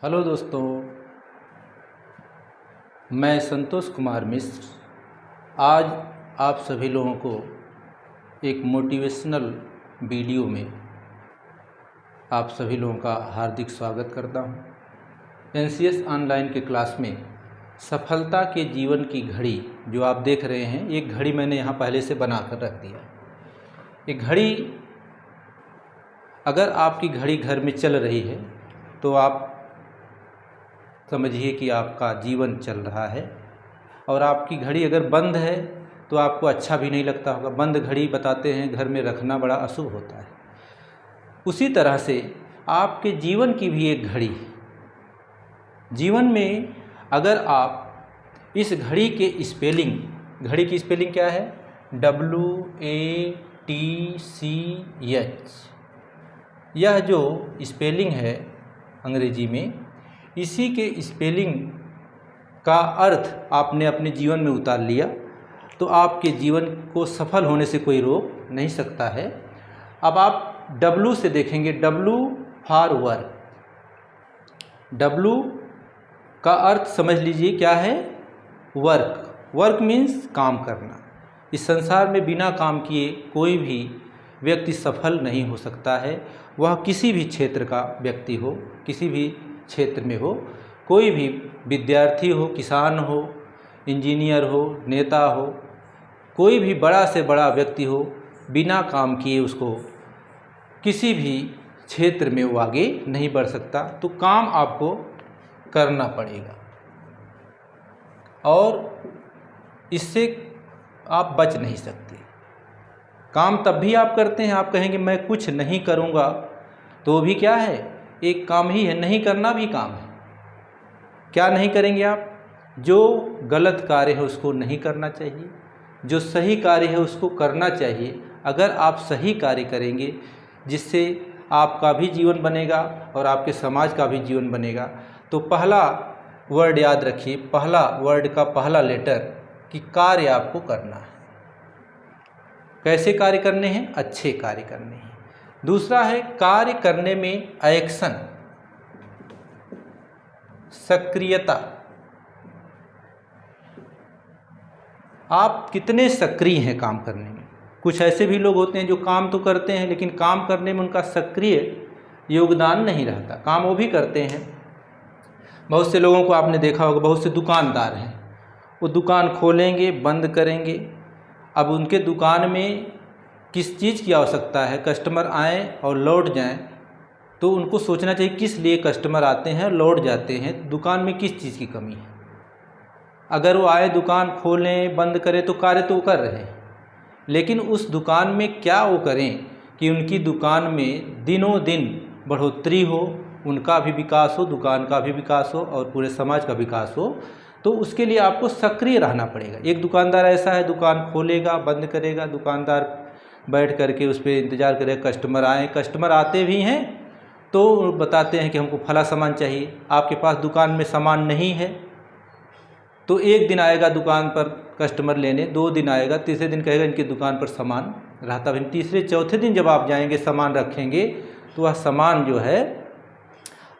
Hello दोस्तों, मैं संतोष कुमार मिश्र आज आप सभी लोगों को एक मोटिवेशनल वीडियो में आप सभी लोगों का हार्दिक स्वागत करता हूं। एनसीएस ऑनलाइन के क्लास में सफलता के जीवन की घड़ी जो आप देख रहे हैं, एक घड़ी मैंने यहाँ पहले से बना कर रख दिया। एक घड़ी, अगर आपकी घड़ी घर में चल रही है तो आप समझिए कि आपका जीवन चल रहा है, और आपकी घड़ी अगर बंद है तो आपको अच्छा भी नहीं लगता होगा। बंद घड़ी बताते हैं घर में रखना बड़ा अशुभ होता है। उसी तरह से आपके जीवन की भी एक घड़ी है। जीवन में अगर आप इस घड़ी के स्पेलिंग, घड़ी की स्पेलिंग क्या है? WATCH। यह जो स्पेलिंग है अंग्रेजी में, इसी के स्पेलिंग का अर्थ आपने अपने जीवन में उतार लिया तो आपके जीवन को सफल होने से कोई रोक नहीं सकता है। अब आप W से देखेंगे, W फॉर वर्क। W का अर्थ समझ लीजिए क्या है? वर्क। वर्क मीन्स काम करना। इस संसार में बिना काम किए कोई भी व्यक्ति सफल नहीं हो सकता है। वह किसी भी क्षेत्र का व्यक्ति हो, किसी भी क्षेत्र में हो, कोई भी विद्यार्थी हो, किसान हो, इंजीनियर हो, नेता हो, कोई भी बड़ा से बड़ा व्यक्ति हो, बिना काम किए उसको किसी भी क्षेत्र में वो आगे नहीं बढ़ सकता। तो काम आपको करना पड़ेगा और इससे आप बच नहीं सकते। काम तब भी आप करते हैं, आप कहेंगे मैं कुछ नहीं करूँगा, तो भी क्या है? एक काम ही है। नहीं करना भी काम है। क्या नहीं करेंगे आप? जो गलत कार्य है उसको नहीं करना चाहिए, जो सही कार्य है उसको करना चाहिए। अगर आप सही कार्य करेंगे जिससे आपका भी जीवन बनेगा और आपके समाज का भी जीवन बनेगा, तो पहला वर्ड याद रखिए, पहला वर्ड का पहला लेटर कि कार्य आपको करना है। कैसे कार्य करने हैं? अच्छे कार्य करने हैं। दूसरा है कार्य करने में एक्शन, सक्रियता। आप कितने सक्रिय हैं काम करने में? कुछ ऐसे भी लोग होते हैं जो काम तो करते हैं लेकिन काम करने में उनका सक्रिय योगदान नहीं रहता। काम वो भी करते हैं। बहुत से लोगों को आपने देखा होगा, बहुत से दुकानदार हैं, वो दुकान खोलेंगे, बंद करेंगे। अब उनके दुकान में किस चीज़ की आवश्यकता है? कस्टमर आएँ और लौट जाएं, तो उनको सोचना चाहिए किस लिए कस्टमर आते हैं, लौट जाते हैं, दुकान में किस चीज़ की कमी है। अगर वो आए, दुकान खोलें, बंद करें, तो कार्य तो कर रहे हैं, लेकिन उस दुकान में क्या वो करें कि उनकी दुकान में दिनों दिन बढ़ोतरी हो, उनका भी विकास हो, दुकान का भी विकास हो और पूरे समाज का विकास हो। तो उसके लिए आपको सक्रिय रहना पड़ेगा। एक दुकानदार ऐसा है, दुकान खोलेगा, बंद करेगा, दुकानदार बैठ करके उस पर इंतज़ार करेगा कस्टमर आए। कस्टमर आते भी हैं तो बताते हैं कि हमको फला सामान चाहिए। आपके पास दुकान में सामान नहीं है तो एक दिन आएगा दुकान पर कस्टमर लेने, 2 दिन आएगा, तीसरे दिन कहेगा इनकी दुकान पर सामान रहता भी। तीसरे चौथे दिन जब आप जाएंगे, सामान रखेंगे, तो वह सामान जो है,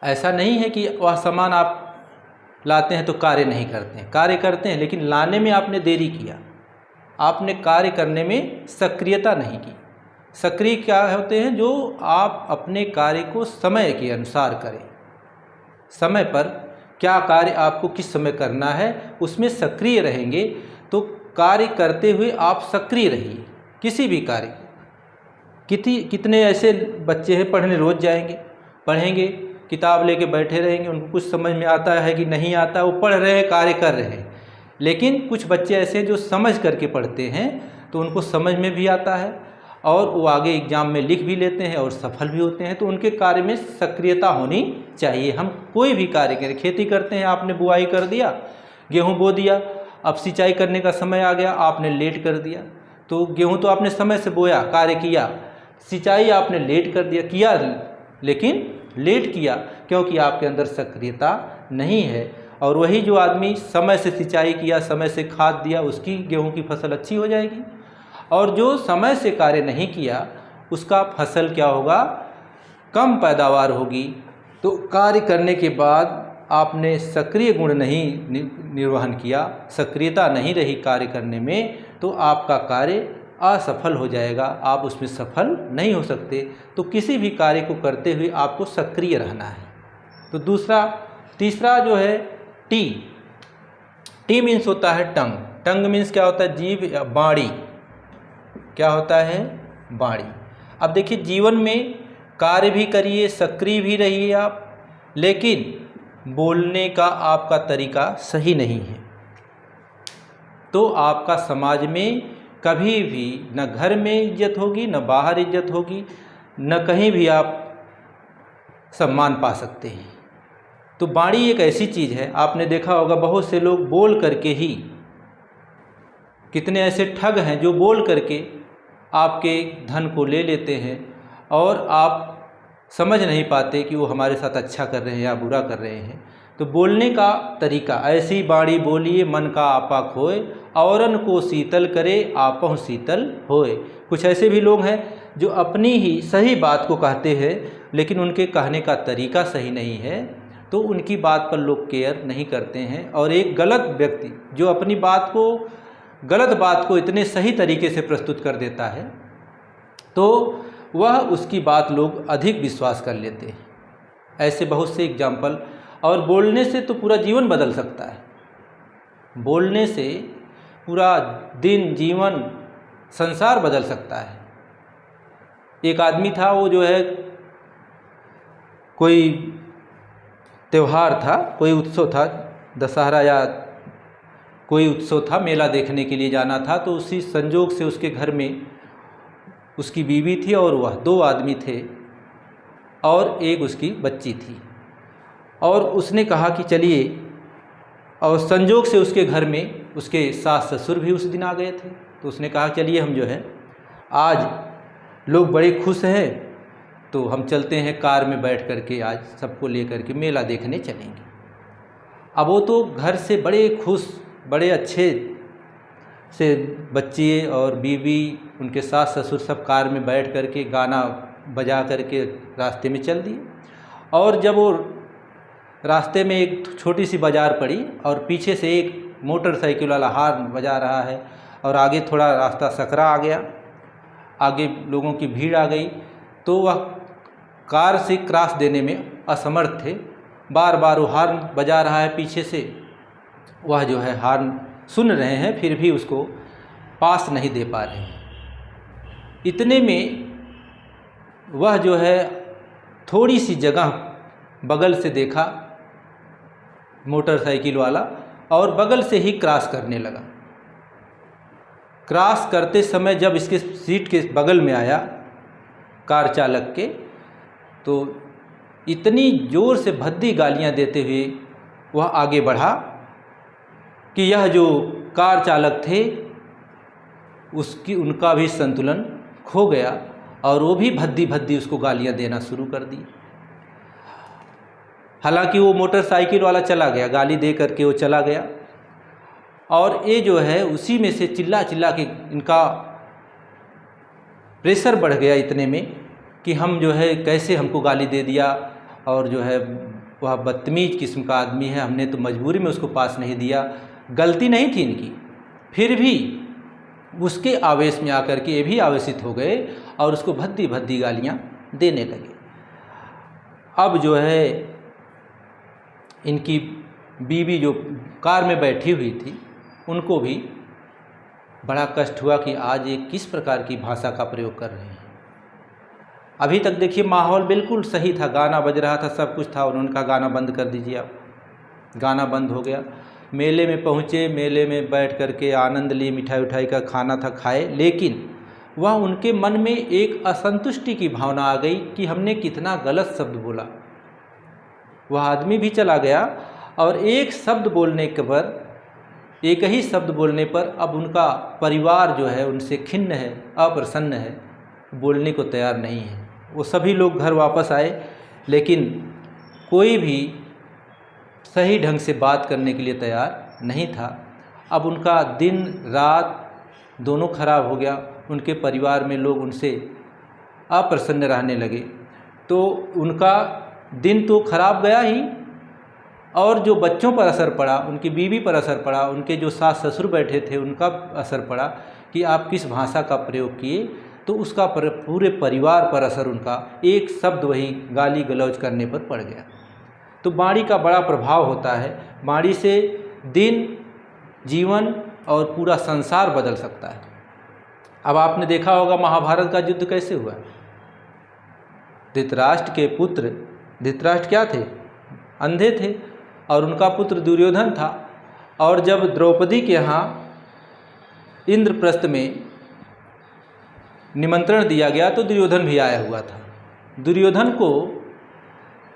ऐसा नहीं है कि वह सामान आप लाते हैं तो कार्य नहीं करते हैं, कार्य करते हैं, लेकिन लाने में आपने देरी किया, आपने कार्य करने में सक्रियता नहीं की। सक्रिय क्या होते हैं? जो आप अपने कार्य को समय के अनुसार करें। समय पर क्या कार्य आपको किस समय करना है उसमें सक्रिय रहेंगे तो कार्य करते हुए आप सक्रिय रहिए। किसी भी कार्य कितने ऐसे बच्चे हैं, पढ़ने रोज़ जाएंगे, पढ़ेंगे, किताब लेके बैठे रहेंगे, उनको कुछ समझ में आता है कि नहीं आता, वो पढ़ रहे हैं, कार्य कर रहे हैं। लेकिन कुछ बच्चे ऐसे हैं जो समझ करके पढ़ते हैं तो उनको समझ में भी आता है और वो आगे एग्ज़ाम में लिख भी लेते हैं और सफल भी होते हैं। तो उनके कार्य में सक्रियता होनी चाहिए। हम कोई भी कार्य करें, खेती करते हैं, आपने बुआई कर दिया, गेहूं बो दिया, अब सिंचाई करने का समय आ गया, आपने लेट कर दिया, तो गेहूं तो आपने समय से बोया, कार्य किया, सिंचाई आपने लेट कर दिया, किया लेकिन लेट किया क्योंकि आपके अंदर सक्रियता नहीं है। और वही जो आदमी समय से सिंचाई किया, समय से खाद दिया, उसकी गेहूं की फसल अच्छी हो जाएगी। और जो समय से कार्य नहीं किया उसका फसल क्या होगा? कम पैदावार होगी, तो कार्य करने के बाद आपने सक्रिय गुण नहीं निर्वहन किया, सक्रियता नहीं रही कार्य करने में, तो आपका कार्य असफल हो जाएगा, आप उसमें सफल नहीं हो सकते। तो किसी भी कार्य को करते हुए आपको सक्रिय रहना है। तो तीसरा जो है टी मीन्स होता है टंग। टंग मीन्स क्या होता है? जीभ या बाणी। क्या होता है? बाणी। अब देखिए, जीवन में कार्य भी करिए, सक्रिय भी रहिए आप, लेकिन बोलने का आपका तरीका सही नहीं है तो आपका समाज में कभी भी न घर में इज्जत होगी, न बाहर इज्जत होगी, न कहीं भी आप सम्मान पा सकते हैं। तो बाणी एक ऐसी चीज़ है, आपने देखा होगा बहुत से लोग बोल करके ही, कितने ऐसे ठग हैं जो बोल करके आपके धन को ले लेते हैं और आप समझ नहीं पाते कि वो हमारे साथ अच्छा कर रहे हैं या बुरा कर रहे हैं। तो बोलने का तरीका, ऐसी बाणी बोलिए मन का आपा खोए, औरन को शीतल करे आपहु शीतल होए। कुछ ऐसे भी लोग हैं जो अपनी ही सही बात को कहते हैं, लेकिन उनके कहने का तरीका सही नहीं है, तो उनकी बात पर लोग केयर नहीं करते हैं। और एक गलत व्यक्ति जो अपनी गलत बात को इतने सही तरीके से प्रस्तुत कर देता है, तो वह उसकी बात लोग अधिक विश्वास कर लेते हैं। ऐसे बहुत से एग्जाम्पल। और बोलने से तो पूरा जीवन बदल सकता है, बोलने से पूरा दिन, जीवन, संसार बदल सकता है। एक आदमी था, वो जो है कोई त्यौहार था, कोई उत्सव था, दशहरा या कोई उत्सव था, मेला देखने के लिए जाना था। तो उसी संजोग से उसके घर में उसकी बीवी थी और वह 2 आदमी थे और एक उसकी बच्ची थी। और उसने कहा कि चलिए, और संजोग से उसके घर में उसके सास ससुर भी उस दिन आ गए थे। तो उसने कहा चलिए हम जो है, आज लोग बड़े खुश हैं तो हम चलते हैं कार में बैठ करके, आज सबको ले करके मेला देखने चलेंगे। अब वो तो घर से बड़े खुश, बड़े अच्छे से बच्चे और बीवी, उनके सास ससुर सब कार में बैठ करके गाना बजा करके रास्ते में चल दिए। और जब वो रास्ते में एक छोटी सी बाज़ार पड़ी और पीछे से एक मोटरसाइकिल वाला हॉर्न बजा रहा है और आगे थोड़ा रास्ता सकरा आ गया, आगे लोगों की भीड़ आ गई, तो वह कार से क्रॉस देने में असमर्थ थे। बार बार वो हॉर्न बजा रहा है पीछे से, वह जो है हॉर्न सुन रहे हैं फिर भी उसको पास नहीं दे पा रहे हैं। इतने में वह जो है थोड़ी सी जगह बगल से देखा मोटरसाइकिल वाला और बगल से ही क्रॉस करने लगा। क्रॉस करते समय जब इसके सीट के बगल में आया कार चालक के, तो इतनी ज़ोर से भद्दी गालियां देते हुए वह आगे बढ़ा कि यह जो कार चालक थे उनका भी संतुलन खो गया और वो भी भद्दी भद्दी उसको गालियां देना शुरू कर दी। हालांकि वो मोटरसाइकिल वाला चला गया, गाली दे करके वो चला गया और ये जो है उसी में से चिल्ला चिल्ला के इनका प्रेशर बढ़ गया इतने में कि हम जो है कैसे हमको गाली दे दिया, और जो है वह बदतमीज किस्म का आदमी है, हमने तो मजबूरी में उसको पास नहीं दिया, गलती नहीं थी इनकी। फिर भी उसके आवेश में आकर के ये भी आवेशित हो गए और उसको भद्दी भद्दी गालियाँ देने लगे। अब जो है इनकी बीवी जो कार में बैठी हुई थी, उनको भी बड़ा कष्ट हुआ कि आज ये किस प्रकार की भाषा का प्रयोग कर रहे हैं। अभी तक देखिए माहौल बिल्कुल सही था, गाना बज रहा था, सब कुछ था, उन्होंने कहा गाना बंद कर दीजिए आप। गाना बंद हो गया। मेले में पहुँचे, मेले में बैठ करके आनंद लिए, मिठाई उठाई का खाना था, खाए, लेकिन वह उनके मन में एक असंतुष्टि की भावना आ गई कि हमने कितना गलत शब्द बोला। वह आदमी भी चला गया और एक शब्द बोलने के पर, एक ही शब्द बोलने पर अब उनका परिवार जो है उनसे खिन्न है, अप्रसन्न है, बोलने को तैयार नहीं है। वो सभी लोग घर वापस आए, लेकिन कोई भी सही ढंग से बात करने के लिए तैयार नहीं था। अब उनका दिन रात दोनों खराब हो गया, उनके परिवार में लोग उनसे अप्रसन्न रहने लगे। तो उनका दिन तो खराब गया ही, और जो बच्चों पर असर पड़ा, उनकी बीवी पर असर पड़ा, उनके जो सास ससुर बैठे थे उनका असर पड़ा कि आप किस भाषा का प्रयोग किए, तो उसका पूरे परिवार पर असर उनका एक शब्द वही गाली गलौज करने पर पड़ गया। तो वाणी का बड़ा प्रभाव होता है। वाणी से दिन, जीवन और पूरा संसार बदल सकता है। अब आपने देखा होगा महाभारत का युद्ध कैसे हुआ। धृतराष्ट्र के पुत्र, धृतराष्ट्र क्या थे? अंधे थे, और उनका पुत्र दुर्योधन था। और जब द्रौपदी के यहाँ इंद्रप्रस्थ में निमंत्रण दिया गया तो दुर्योधन भी आया हुआ था। दुर्योधन को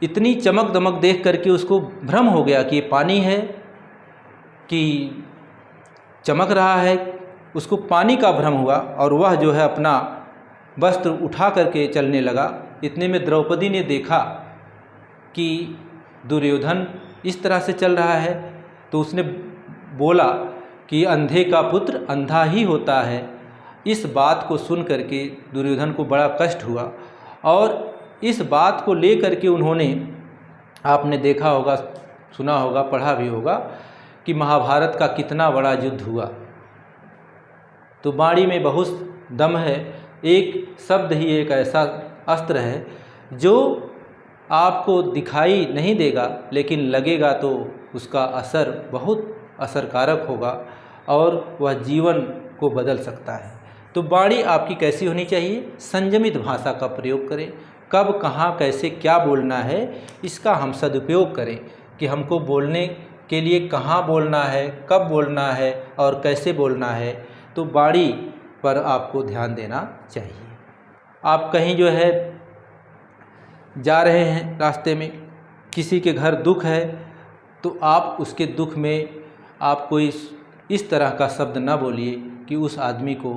इतनी चमक दमक देख करके उसको भ्रम हो गया कि ये पानी है कि चमक रहा है। उसको पानी का भ्रम हुआ और वह जो है अपना वस्त्र उठा करके चलने लगा। इतने में द्रौपदी ने देखा कि दुर्योधन इस तरह से चल रहा है, तो उसने बोला कि अंधे का पुत्र अंधा ही होता है। इस बात को सुन करके दुर्योधन को बड़ा कष्ट हुआ, और इस बात को ले करके उन्होंने, आपने देखा होगा, सुना होगा, पढ़ा भी होगा कि महाभारत का कितना बड़ा युद्ध हुआ। तो वाणी में बहुत दम है। एक शब्द ही एक ऐसा अस्त्र है जो आपको दिखाई नहीं देगा, लेकिन लगेगा तो उसका असर बहुत असरकारक होगा और वह जीवन को बदल सकता है। तो वाणी आपकी कैसी होनी चाहिए? संयमित भाषा का प्रयोग करें। कब, कहाँ, कैसे, क्या बोलना है, इसका हम सदुपयोग करें कि हमको बोलने के लिए कहाँ बोलना है, कब बोलना है और कैसे बोलना है। तो वाणी पर आपको ध्यान देना चाहिए। आप कहीं जो है जा रहे हैं, रास्ते में किसी के घर दुख है, तो आप उसके दुख में आप कोई इस तरह का शब्द ना बोलिए कि उस आदमी को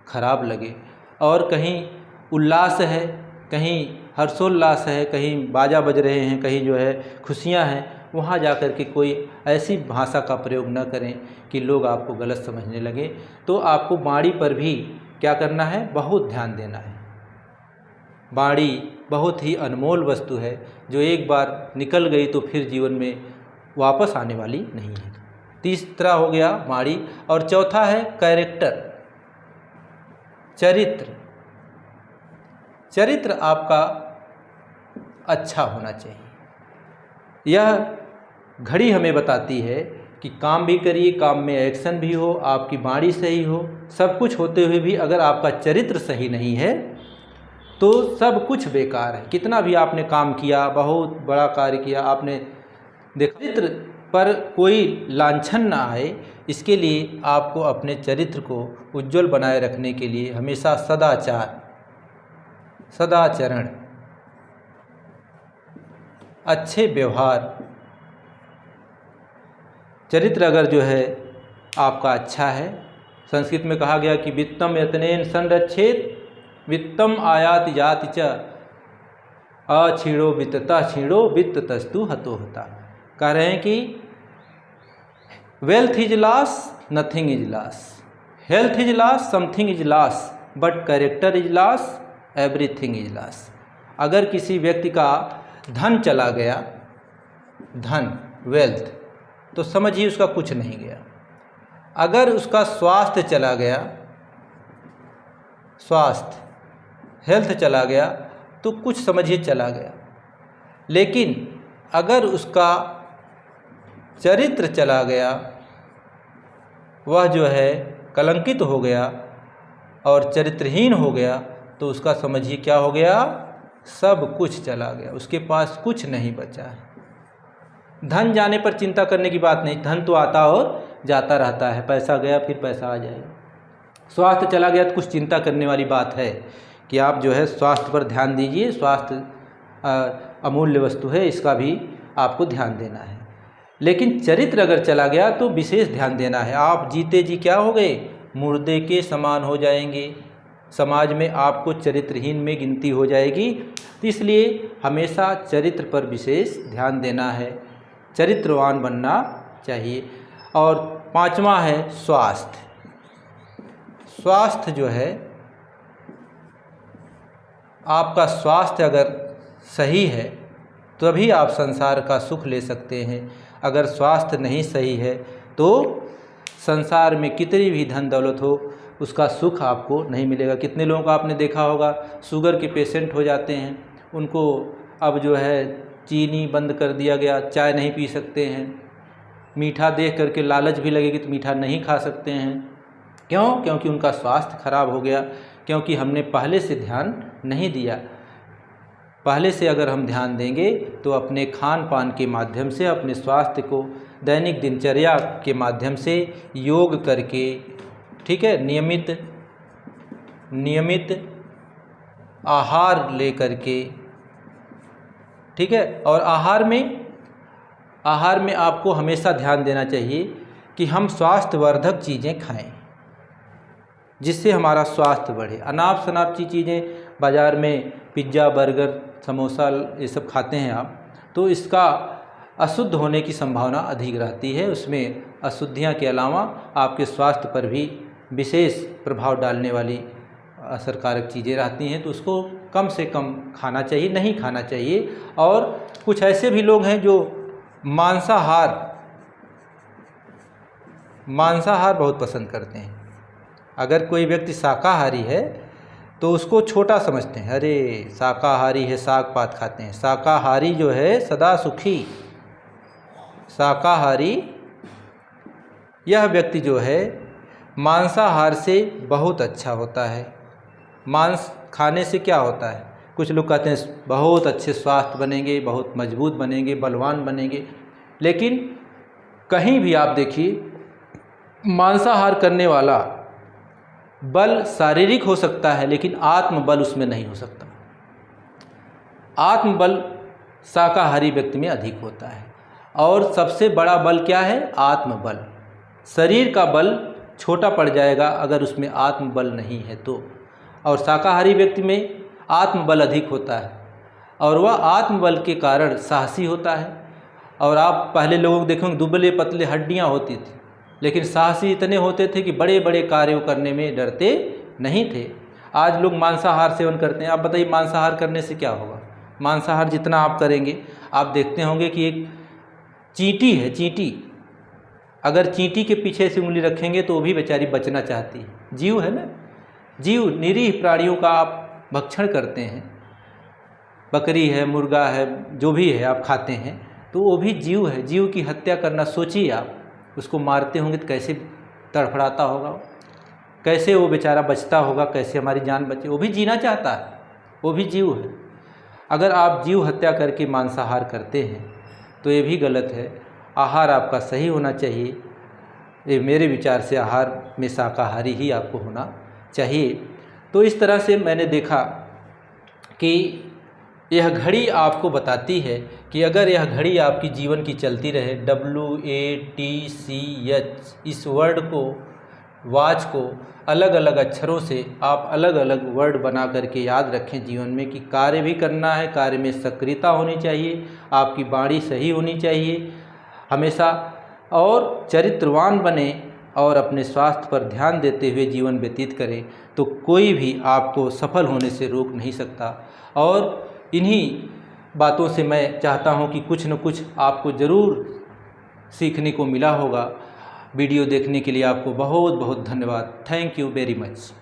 खराब लगे। और कहीं उल्लास है, कहीं हर्षोल्लास है, कहीं बाजा बज रहे हैं, कहीं जो है खुशियां हैं, वहाँ जा कर के कोई ऐसी भाषा का प्रयोग न करें कि लोग आपको गलत समझने लगे। तो आपको वाणी पर भी क्या करना है? बहुत ध्यान देना है। वाणी बहुत ही अनमोल वस्तु है जो एक बार निकल गई तो फिर जीवन में वापस आने वाली नहीं है। तीसरा हो गया वाणी, और चौथा है कैरेक्टर, चरित्र। चरित्र आपका अच्छा होना चाहिए। यह घड़ी हमें बताती है कि काम भी करिए, काम में एक्शन भी हो, आपकी वाणी सही हो, सब कुछ होते हुए भी अगर आपका चरित्र सही नहीं है तो सब कुछ बेकार है। कितना भी आपने काम किया, बहुत बड़ा कार्य किया, आपने देखा, चरित्र पर कोई लांछन ना आए, इसके लिए आपको अपने चरित्र को उज्जवल बनाए रखने के लिए हमेशा सदाचार, सदाचरण, अच्छे व्यवहार, चरित्र अगर जो है आपका अच्छा है, संस्कृत में कहा गया कि वित्तम यत्नेन संरक्षेत वित्तम आयाति जाति च अछीणो वित्तता छीणो वित्ततस्तु हतो होता। कह रहे हैं कि wealth is loss, nothing is loss, health is loss, something is loss, but character is loss, everything is loss. अगर किसी व्यक्ति का धन चला गया, धन, वेल्थ, तो समझिए उसका कुछ नहीं गया। अगर उसका स्वास्थ्य चला गया, स्वास्थ्य, हेल्थ चला गया, तो कुछ समझिए चला गया। लेकिन अगर उसका चरित्र चला गया, वह जो है कलंकित हो गया और चरित्रहीन हो गया, तो उसका समझिए क्या हो गया? सब कुछ चला गया, उसके पास कुछ नहीं बचा है। धन जाने पर चिंता करने की बात नहीं, धन तो आता और जाता रहता है, पैसा गया फिर पैसा आ जाएगा। स्वास्थ्य चला गया तो कुछ चिंता करने वाली बात है कि आप जो है स्वास्थ्य पर ध्यान दीजिए। स्वास्थ्य अमूल्य वस्तु है, इसका भी आपको ध्यान देना है। लेकिन चरित्र अगर चला गया तो विशेष ध्यान देना है। आप जीते जी क्या हो गए? मुर्दे के समान हो जाएंगे, समाज में आपको चरित्रहीन में गिनती हो जाएगी। इसलिए हमेशा चरित्र पर विशेष ध्यान देना है, चरित्रवान बनना चाहिए। और पांचवा है स्वास्थ्य। स्वास्थ्य जो है, आपका स्वास्थ्य अगर सही है तभी आप संसार का सुख ले सकते हैं। अगर स्वास्थ्य नहीं सही है तो संसार में कितनी भी धन दौलत हो उसका सुख आपको नहीं मिलेगा। कितने लोगों को आपने देखा होगा शुगर के पेशेंट हो जाते हैं, उनको अब जो है चीनी बंद कर दिया गया, चाय नहीं पी सकते हैं, मीठा देख करके लालच भी लगेगी तो मीठा नहीं खा सकते हैं। क्यों? क्योंकि उनका स्वास्थ्य खराब हो गया, क्योंकि हमने पहले से ध्यान नहीं दिया। पहले से अगर हम ध्यान देंगे तो अपने खान पान के माध्यम से, अपने स्वास्थ्य को दैनिक दिनचर्या के माध्यम से योग करके, ठीक है, नियमित आहार ले करके, ठीक है। और आहार में आपको हमेशा ध्यान देना चाहिए कि हम स्वास्थ्यवर्धक चीज़ें खाएं जिससे हमारा स्वास्थ्य बढ़े। अनाप शनाप चीज़ें बाज़ार में पिज्ज़ा, बर्गर, समोसा ये सब खाते हैं आप, तो इसका अशुद्ध होने की संभावना अधिक रहती है। उसमें अशुद्धियाँ के अलावा आपके स्वास्थ्य पर भी विशेष प्रभाव डालने वाली असरकारक चीज़ें रहती हैं, तो उसको कम से कम खाना चाहिए, नहीं खाना चाहिए। और कुछ ऐसे भी लोग हैं जो मांसाहार बहुत पसंद करते हैं। अगर कोई व्यक्ति शाकाहारी है तो उसको छोटा समझते हैं, अरे शाकाहारी है, साग पात खाते हैं। शाकाहारी जो है सदा सुखी, शाकाहारी यह व्यक्ति जो है मांसाहार से बहुत अच्छा होता है। मांस खाने से क्या होता है, कुछ लोग कहते हैं बहुत अच्छे स्वास्थ्य बनेंगे, बहुत मजबूत बनेंगे, बलवान बनेंगे, लेकिन कहीं भी आप देखिए मांसाहार करने वाला बल शारीरिक हो सकता है लेकिन आत्मबल उसमें नहीं हो सकता। आत्मबल शाकाहारी व्यक्ति में अधिक होता है। और सबसे बड़ा बल क्या है? आत्मबल। शरीर का बल छोटा पड़ जाएगा अगर उसमें आत्मबल नहीं है तो। और शाकाहारी व्यक्ति में आत्मबल अधिक होता है और वह आत्मबल के कारण साहसी होता है। और आप पहले लोगों को देखोगे दुबले पतले हड्डियां होती थी, लेकिन साहसी इतने होते थे कि बड़े बड़े कार्यों करने में डरते नहीं थे। आज लोग मांसाहार सेवन करते हैं। आप बताइए मांसाहार करने से क्या होगा? मांसाहार जितना आप करेंगे, आप देखते होंगे कि एक चींटी है, चींटी अगर चींटी के पीछे से उंगली रखेंगे तो वो भी बेचारी बचना चाहती है। जीव है ना, जीव, निरीह प्राणियों का आप भक्षण करते हैं, बकरी है, मुर्गा है, जो भी है आप खाते हैं, तो वो भी जीव है। जीव की हत्या करना, सोचिए आप उसको मारते होंगे तो कैसे तड़फड़ाता होगा, कैसे वो बेचारा बचता होगा, कैसे हमारी जान बचे। वो भी जीना चाहता है, वो भी जीव है। अगर आप जीव हत्या करके मांसाहार करते हैं तो ये भी गलत है। आहार आपका सही होना चाहिए। ये मेरे विचार से आहार में शाकाहारी ही आपको होना चाहिए। तो इस तरह से मैंने देखा कि यह घड़ी आपको बताती है कि अगर यह घड़ी आपकी जीवन की चलती रहे, WATCH, इस वर्ड को, वॉच को अलग अलग अक्षरों से आप अलग अलग वर्ड बना करके याद रखें जीवन में कि कार्य भी करना है, कार्य में सक्रियता होनी चाहिए, आपकी वाणी सही होनी चाहिए हमेशा, और चरित्रवान बने और अपने स्वास्थ्य पर ध्यान देते हुए जीवन व्यतीत करें, तो कोई भी आपको सफल होने से रोक नहीं सकता। और इन्हीं बातों से मैं चाहता हूं कि कुछ न कुछ आपको ज़रूर सीखने को मिला होगा। वीडियो देखने के लिए आपको बहुत बहुत धन्यवाद। Thank you very much.